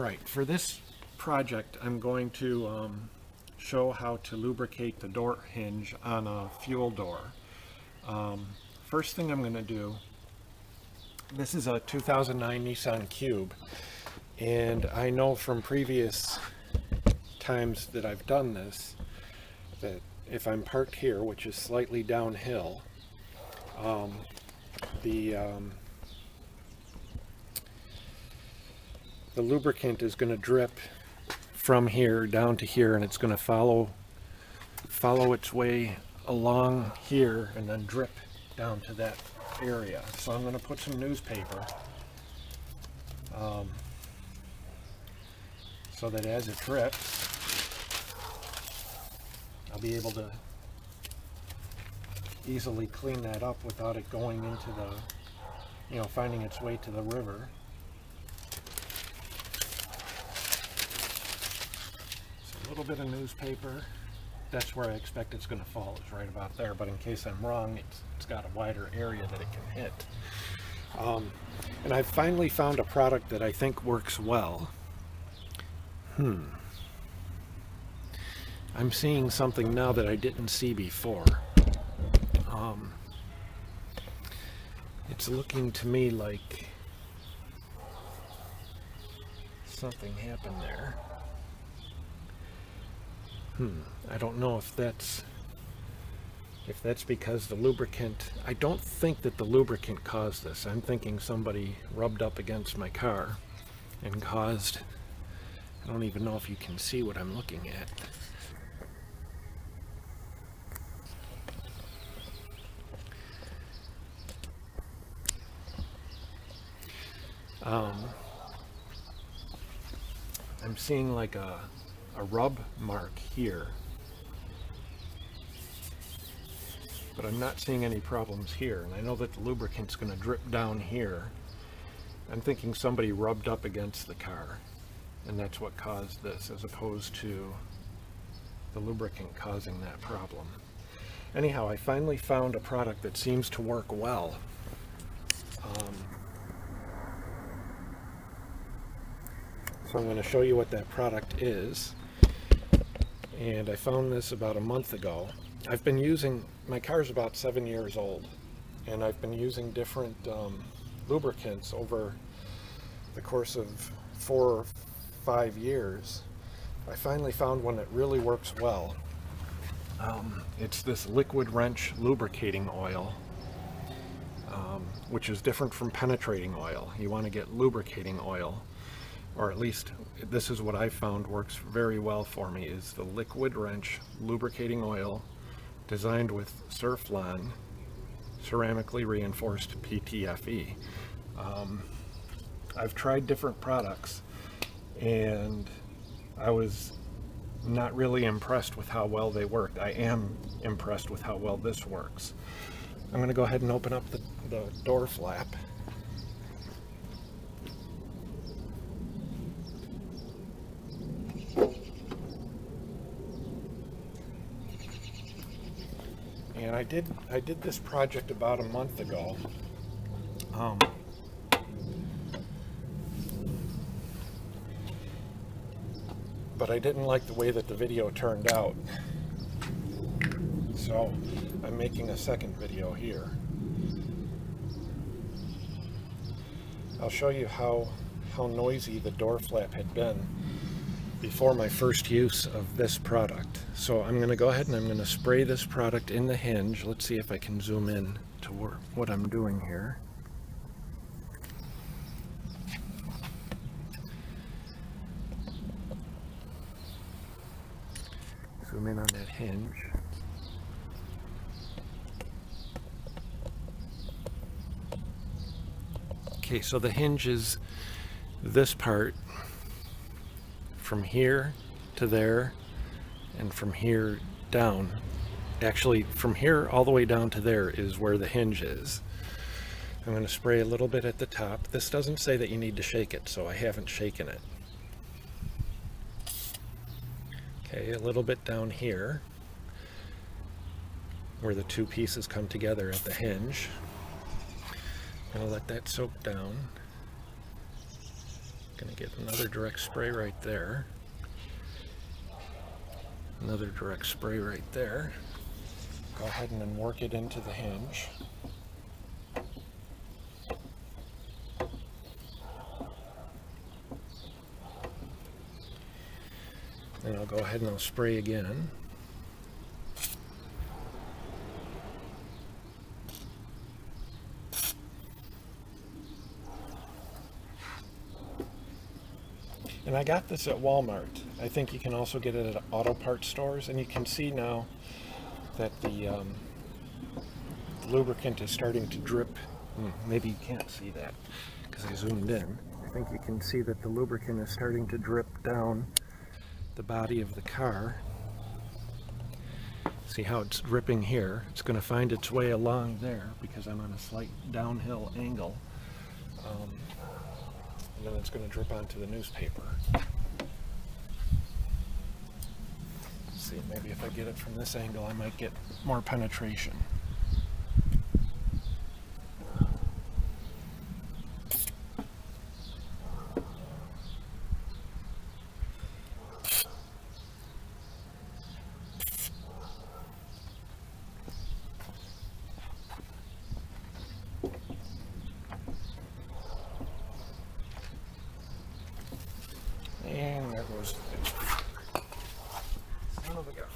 Alright, for this project I'm going to show how to lubricate the door hinge on a fuel door. First thing I'm going to do, this is a 2009 Nissan Cube, and I know from previous times that I've done this that if I'm parked here, which is slightly downhill, the lubricant is going to drip from here down to here, and it's going to follow its way along here and then drip down to that area. So I'm going to put some newspaper so that as it drips, I'll be able to easily clean that up without it going into the, finding its way to the river. A little bit of newspaper, that's where I expect it's going to fall, is right about there, but in case I'm wrong, it's got a wider area that it can hit. And I've finally found a product that I think works well. I'm seeing something now that I didn't see before. It's looking to me like something happened there. I don't know if that's because the lubricant, I don't think that the lubricant caused this. I'm thinking somebody rubbed up against my car and caused, I don't even know if you can see what I'm looking at. I'm seeing like a rub mark here, but I'm not seeing any problems here, and I know that the lubricant's going to drip down here. I'm thinking somebody rubbed up against the car, and that's what caused this, as opposed to the lubricant causing that problem. Anyhow, I finally found a product that seems to work well. So I'm going to show you what that product is. And I found this about a month ago. I've been using, my car's about 7 years old, and I've been using different lubricants over the course of 4 or 5 years. I finally found one that really works well. It's this Liquid Wrench Lubricating Oil, which is different from penetrating oil. You want to get lubricating oil, or at least this is what I found works very well for me, is the Liquid Wrench Lubricating Oil, designed with Surflon ceramically reinforced PTFE. I've tried different products, and I was not really impressed with how well they worked. I am impressed with how well this works. I'm going to go ahead and open up the door flap. And I did this project about a month ago. But I didn't like the way that the video turned out. So I'm making a second video here. I'll show you how noisy the door flap had been before my first use of this product. So I'm going to go ahead and I'm going to spray this product in the hinge. Let's see if I can zoom in to what I'm doing here. Zoom in on that hinge. Okay, so the hinge is this part from here to there, and from here down. Actually, from here all the way down to there is where the hinge is. I'm going to spray a little bit at the top. This doesn't say that you need to shake it, so I haven't shaken it. Okay, a little bit down here where the two pieces come together at the hinge. I'm going to let that soak down. Gonna get another direct spray right there. Another direct spray right there. Go ahead and then work it into the hinge. Then I'll go ahead and I'll spray again. And I got this at Walmart. I think you can also get it at auto parts stores, and you can see now that the lubricant is starting to drip. Maybe you can't see that because I zoomed in. I think you can see that the lubricant is starting to drip down the body of the car. See how it's dripping here? It's going to find its way along there because I'm on a slight downhill angle. And then it's going to drip onto the newspaper. See, maybe if I get it from this angle, I might get more penetration. And there goes the newspaper. Son of a gun.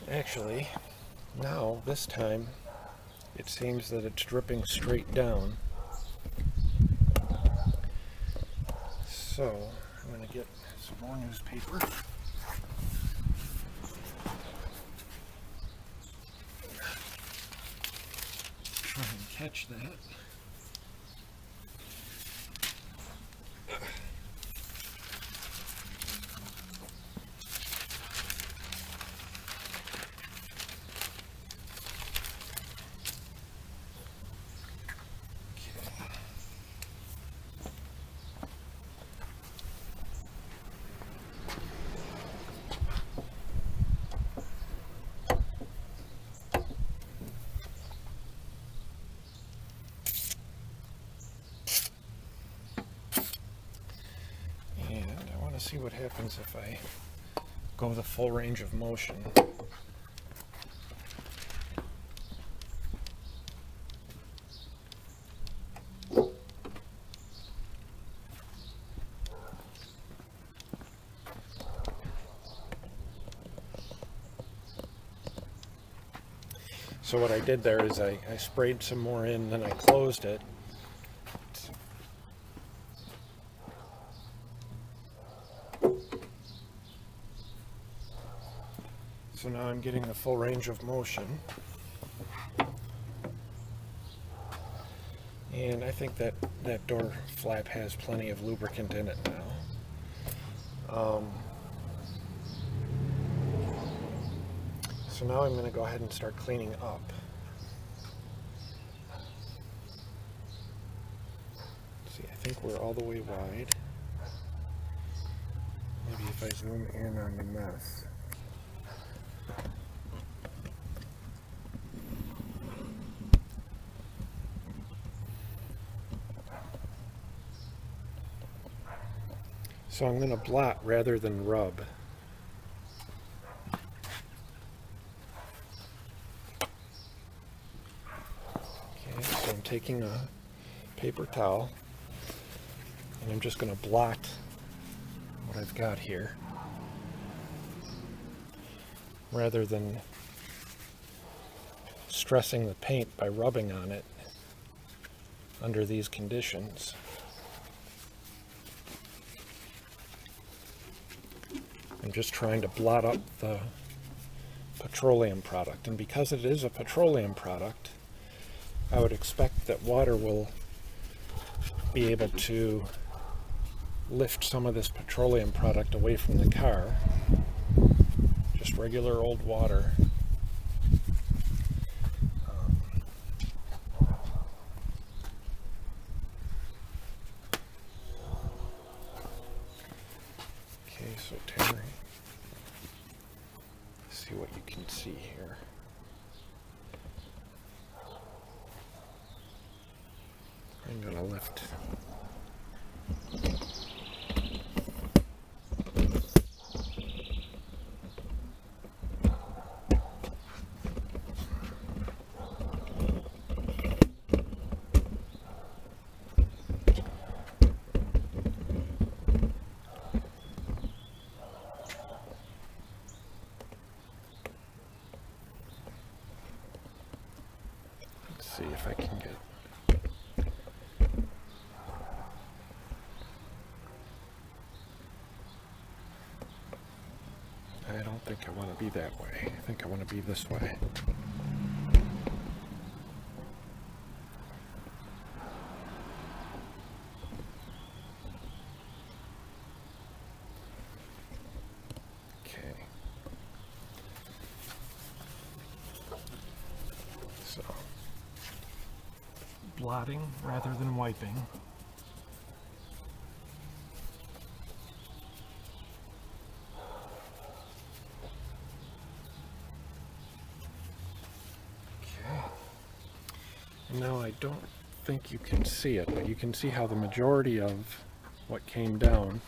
Actually, now, this time, it seems that it's dripping straight down. So, I'm going to get some more newspaper. Try and catch that. See what happens if I go the full range of motion. So what I did there is I sprayed some more in, then I closed it. So now I'm getting the full range of motion. And I think that door flap has plenty of lubricant in it now. So now I'm going to go ahead and start cleaning up. See, I think we're all the way wide. Maybe if I zoom in on the mess. So I'm going to blot rather than rub. Okay, so I'm taking a paper towel and I'm just going to blot what I've got here rather than stressing the paint by rubbing on it under these conditions. I'm just trying to blot up the petroleum product, and because it is a petroleum product, I would expect that water will be able to lift some of this petroleum product away from the car. Just regular old water. Okay, so Terry, see what you can see here. I'm gonna lift. Let's see if I can get. I don't think I want to be that way. I think I want to be this way. Okay. So, blotting rather than wiping. Now I don't think you can see it, but you can see how the majority of what came down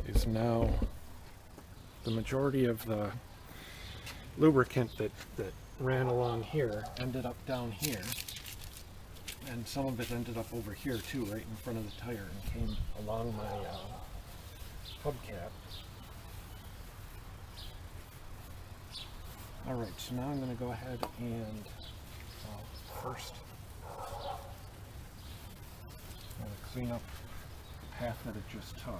is now the majority of the lubricant that ran along here ended up down here, and some of it ended up over here too, right in front of the tire, and came along my hubcap. Alright, so now I'm going to go ahead and first, I'm going to clean up the path that it just took.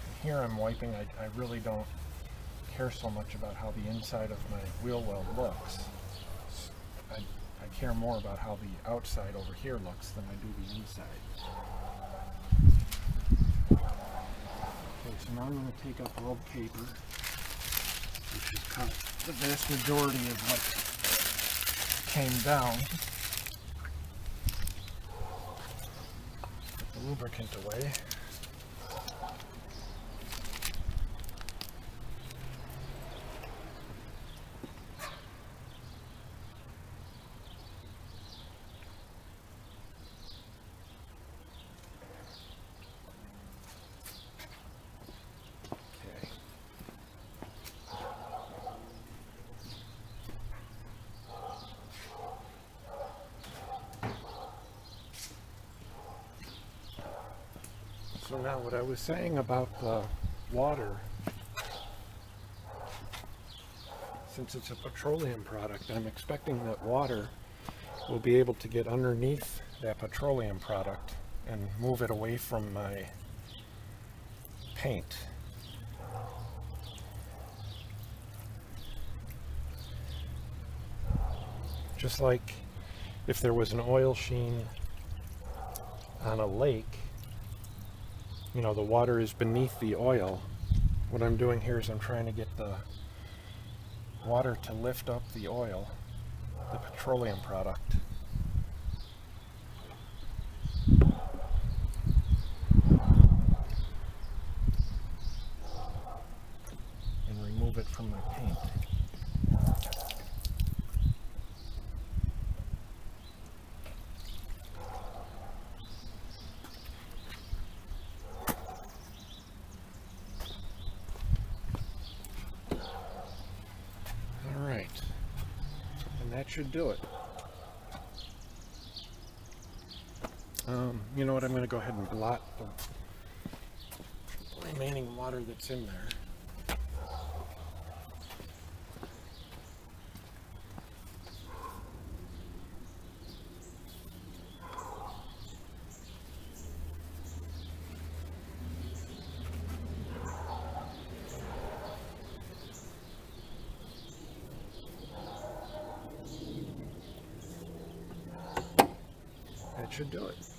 And here I'm wiping. I really don't care so much about how the inside of my wheel well looks. I care more about how the outside over here looks than I do the inside. Okay, so now I'm going to take up rolled paper, which has cut the vast majority of what came down. Put the lubricant away. So now what I was saying about the water, since it's a petroleum product, I'm expecting that water will be able to get underneath that petroleum product and move it away from my paint. Just like if there was an oil sheen on a lake, you know, the water is beneath the oil. What I'm doing here is I'm trying to get the water to lift up the oil, the petroleum product. And remove it from my paint. That should do it. You know what, I'm going to go ahead and blot the remaining water that's in there. should do it.